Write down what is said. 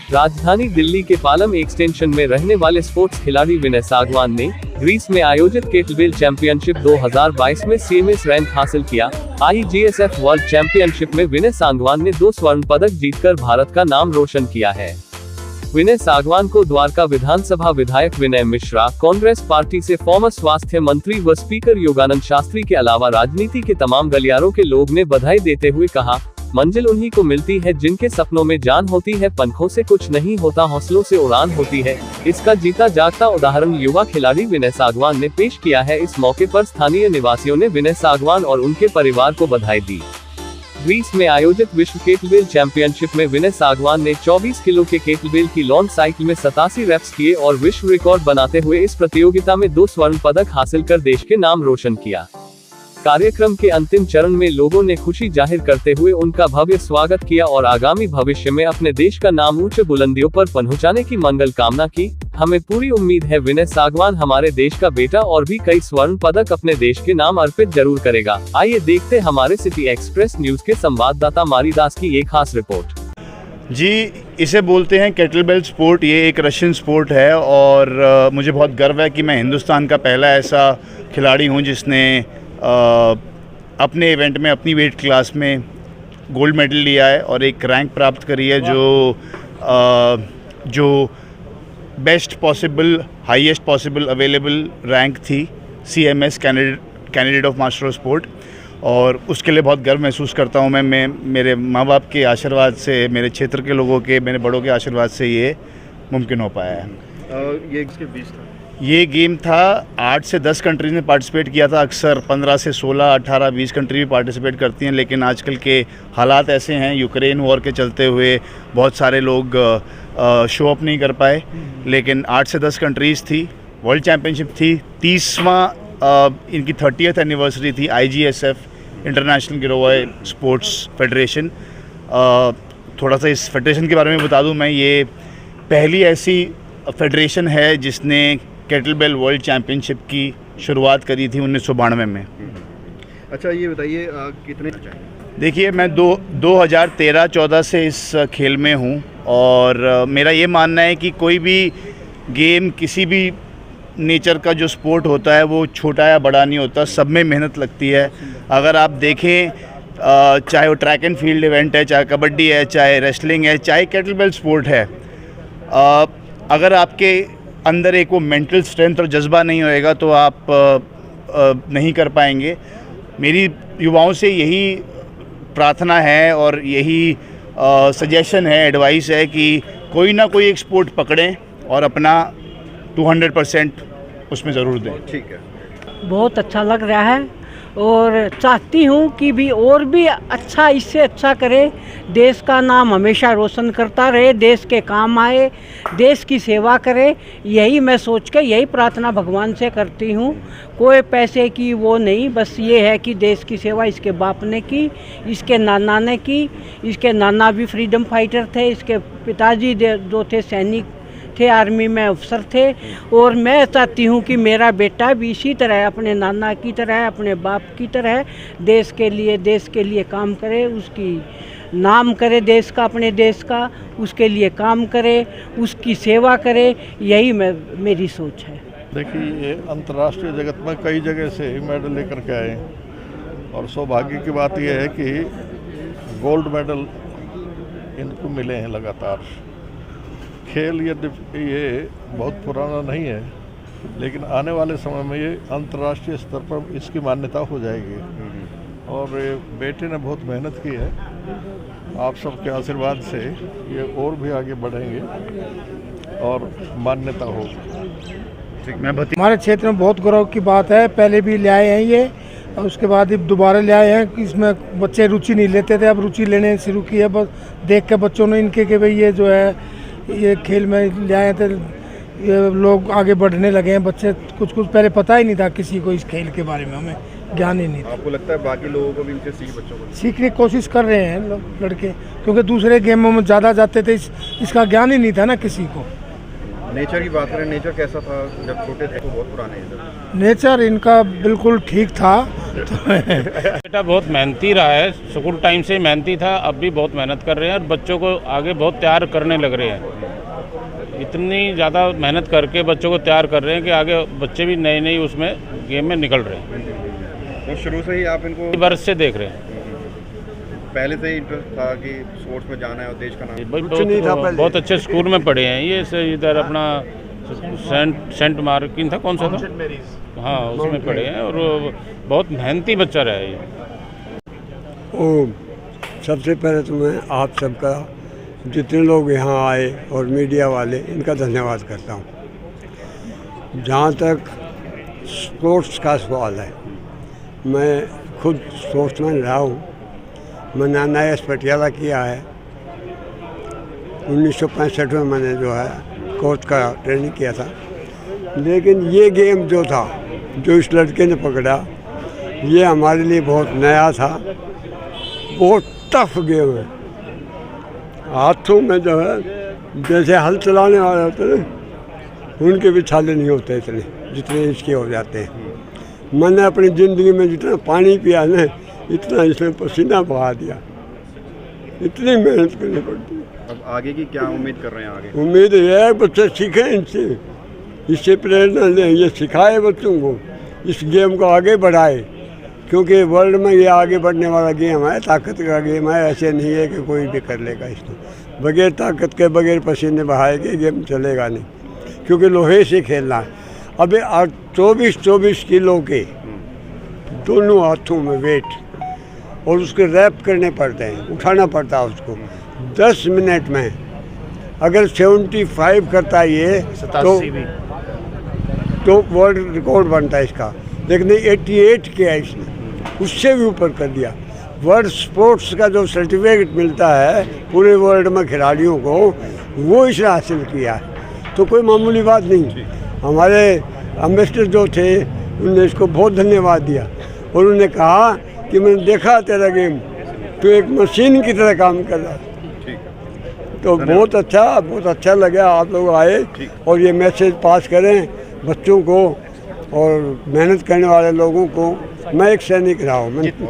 राजधानी दिल्ली के पालम एक्सटेंशन में रहने वाले स्पोर्ट्स खिलाड़ी विनय सागवान ने ग्रीस में आयोजित केटलबेल चैंपियनशिप 2022 में सीएमएस रैंक हासिल किया। IGSF वर्ल्ड चैंपियनशिप में विनय सागवान ने 2 स्वर्ण पदक जीतकर भारत का नाम रोशन किया है। विनय सागवान को द्वारका विधानसभा विधायक विनय मिश्रा, कांग्रेस पार्टी से फॉर्मर स्वास्थ्य मंत्री व स्पीकर योगानंद शास्त्री के अलावा राजनीति के तमाम गलियारों के लोग ने बधाई देते हुए कहा, मंजिल उन्हीं को मिलती है जिनके सपनों में जान होती है, पंखों से कुछ नहीं होता, हौसलों से उड़ान होती है। इसका जीता जागता उदाहरण युवा खिलाड़ी विनय सागवान ने पेश किया है। इस मौके पर स्थानीय निवासियों ने विनय सागवान और उनके परिवार को बधाई दी। ग्रीस में आयोजित विश्व केटलबेल चैंपियनशिप में विनय सागवान ने 24 किलो के केटलबेल की लॉन्च साइकिल में 87 रेप्स किए और विश्व रिकॉर्ड बनाते हुए इस प्रतियोगिता में 2 स्वर्ण पदक हासिल कर देश के नाम रोशन किया। कार्यक्रम के अंतिम चरण में लोगों ने खुशी जाहिर करते हुए उनका भव्य स्वागत किया और आगामी भविष्य में अपने देश का नाम ऊंचे बुलंदियों पर पहुंचाने की मंगल कामना की। हमें पूरी उम्मीद है विनय सागवान हमारे देश का बेटा और भी कई स्वर्ण पदक अपने देश के नाम अर्पित जरूर करेगा। आइए देखते हमारे सिटी एक्सप्रेस न्यूज के संवाददाता मारीदास की एक खास रिपोर्ट। जी, इसे बोलते हैं केटलबेल स्पोर्ट। ये एक रशियन स्पोर्ट है और मुझे बहुत गर्व है कि मैं हिंदुस्तान का पहला ऐसा खिलाड़ी हूँ जिसने अपने इवेंट में अपनी वेट क्लास में गोल्ड मेडल लिया है और एक रैंक प्राप्त करी है जो best possible, highest possible available rank थी, CMS candidate of master of sport. और उसके लिए बहुत गर्व महसूस करता हूँ मैं मेरे माँ बाप के आशीर्वाद से, मेरे क्षेत्र के लोगों के, मेरे बड़ों के आशीर्वाद से ये मुमकिन हो पाया है। ये इसके बीच था, ये गेम था 8 से 10 कंट्रीज ने पार्टिसिपेट किया था। अक्सर 15 से 16, 18, 20 कंट्री भी पार्टिसिपेट करती हैं, लेकिन आजकल के हालात ऐसे हैं, यूक्रेन वॉर के चलते हुए बहुत सारे लोग शो अप नहीं कर पाए, लेकिन 8 से 10 कंट्रीज़ थी। वर्ल्ड चैम्पियनशिप थी, 30वां इनकी 30th एनिवर्सरी थी। IGSF इंटरनेशनल गिरोह स्पोर्ट्स फेडरेशन। थोड़ा सा इस फेडरेशन के बारे में बता दूं मैं, ये पहली ऐसी फेडरेशन है जिसने केटलबेल वर्ल्ड चैंपियनशिप की शुरुआत करी थी 1992 में। अच्छा, ये बताइए कितने? देखिए, मैं 2013-14 से इस खेल में हूँ और मेरा ये मानना है कि कोई भी गेम, किसी भी नेचर का जो स्पोर्ट होता है वो छोटा या बड़ा नहीं होता, सब में मेहनत लगती है। अगर आप देखें, चाहे वो ट्रैक एंड फील्ड इवेंट है, चाहे कबड्डी है, चाहे रेसलिंग है, चाहे केटलबेल स्पोर्ट है, अगर आपके अंदर एक वो मेंटल स्ट्रेंथ और जज्बा नहीं होएगा तो आप नहीं कर पाएंगे। मेरी युवाओं से यही प्रार्थना है और यही सजेशन है, एडवाइस है कि कोई ना कोई एक स्पोर्ट पकड़ें और अपना 200% उसमें ज़रूर दें। ठीक है, बहुत अच्छा लग रहा है और चाहती हूँ कि भी और भी अच्छा, इससे अच्छा करे, देश का नाम हमेशा रोशन करता रहे, देश के काम आए, देश की सेवा करे। यही मैं सोच के यही प्रार्थना भगवान से करती हूँ। कोई पैसे की वो नहीं, बस ये है कि देश की सेवा इसके बाप ने की, इसके नाना ने की। इसके नाना भी फ्रीडम फाइटर थे, इसके पिताजी जो थे सैनिक थे, आर्मी में अफसर थे। और मैं चाहती हूँ कि मेरा बेटा भी इसी तरह, अपने नाना की तरह, अपने बाप की तरह देश के लिए काम करे, उसकी नाम करे देश का, अपने देश का, उसके लिए काम करे, उसकी सेवा करे। यही मेरी सोच है। देखिए, ये अंतर्राष्ट्रीय जगत में कई जगह से मेडल लेकर के आए और सौभाग्य की बात यह है कि गोल्ड मेडल इनको मिले हैं लगातार। खेल ये बहुत पुराना नहीं है, लेकिन आने वाले समय में ये अंतर्राष्ट्रीय स्तर पर इसकी मान्यता हो जाएगी और बेटे ने बहुत मेहनत की है। आप सबके आशीर्वाद से ये और भी आगे बढ़ेंगे और मान्यता होगी। हमारे क्षेत्र में बहुत गौरव की बात है, पहले भी ले आए हैं ये और उसके बाद दोबारा ले आए हैं। इसमें बच्चे रुचि नहीं लेते थे, अब रुचि लेने शुरू की है। बस देख के बच्चों ने इनके कि भाई ये जो है ये खेल में ले आए थे, ये लोग आगे बढ़ने लगे हैं। बच्चे कुछ पहले पता ही नहीं था किसी को इस खेल के बारे में, हमें ज्ञान ही नहीं था। आपको लगता है बाकी लोगों को भी इनसे सीखने की कोशिश कर रहे हैं लड़के, क्योंकि दूसरे गेमों में ज़्यादा जाते थे, इसका ज्ञान ही नहीं था ना किसी को। नेचर की बात करें, नेचर कैसा था जब छोटे थे? तो बहुत पुराने हैं। नेचर इनका बिल्कुल ठीक था। बेटा बहुत मेहनती रहा है, स्कूल टाइम से मेहनती था, अब भी बहुत मेहनत कर रहे हैं और बच्चों को आगे बहुत तैयार करने लग रहे हैं। इतनी ज़्यादा मेहनत करके बच्चों को तैयार कर रहे हैं कि आगे बच्चे भी नए नए उसमें गेम में निकल रहे हैं। तो शुरू से ही आप इनको वर्ष से देख रहे हैं। पहले से ही इंटरेस्ट था कि स्पोर्ट्स में जाना है और देश का नाम? बहुत अच्छे स्कूल में पढ़े हैं ये से इधर अपना सेंट मार्किन था, कौन सा था, हाँ उसमें पढ़े हैं और बहुत मेहनती बच्चा रहा है ये। सबसे पहले तो मैं आप सबका, जितने लोग यहाँ आए और मीडिया वाले, इनका धन्यवाद करता हूँ। जहाँ तक स्पोर्ट्स का सवाल है, मैं खुद स्पोर्ट्समैन रहा हूँ। मैंने NIS पटियाला किया है। 1965 में मैंने जो है कोच का ट्रेनिंग किया था। लेकिन ये गेम जो था, जो इस लड़के ने पकड़ा, ये हमारे लिए बहुत नया था। बहुत टफ गेम है। हाथों में जो है जैसे हल चलाने वाले होते हैं, उनके भी छाले नहीं होते इतने जितने इसके हो जाते हैं। मैंने अपनी ज़िंदगी में जितना पानी पिया ना, इतना इसमें पसीना बहा दिया। इतनी मेहनत करनी पड़ती है। अब आगे की क्या उम्मीद कर रहे हैं? आगे उम्मीद ये है बच्चे सीखें इनसे, इससे प्रेरणा लें, ये सिखाए बच्चों को, इस गेम को आगे बढ़ाए। क्योंकि वर्ल्ड में ये आगे बढ़ने वाला गेम है, ताकत का गेम है। ऐसे नहीं है कि कोई भी कर लेगा इसको। बगैर ताकत के, बगैर पसीने बहाए के गेम चलेगा नहीं, क्योंकि लोहे से खेलना है। अभी 24 किलो के दोनों हाथों में वेट, और उसके रैप करने पड़ते हैं, उठाना पड़ता है उसको 10 मिनट में। अगर 75 करता है ये तो वर्ल्ड रिकॉर्ड बनता है इसका। लेकिन 88 किया इसने, उससे भी ऊपर कर दिया। वर्ल्ड स्पोर्ट्स का जो सर्टिफिकेट मिलता है पूरे वर्ल्ड में खिलाड़ियों को, वो इसने हासिल किया है। तो कोई मामूली बात नहीं। हमारे एम्बेसडर जो थे, उन्होंने इसको बहुत धन्यवाद दिया और उन्होंने कहा कि मैंने देखा तेरा गेम, तो एक मशीन की तरह काम कर रहा। तो बहुत अच्छा लगा आप लोग आए और ये मैसेज पास करें बच्चों को और मेहनत करने वाले लोगों को। मैं एक सैनिक रहा हूँ।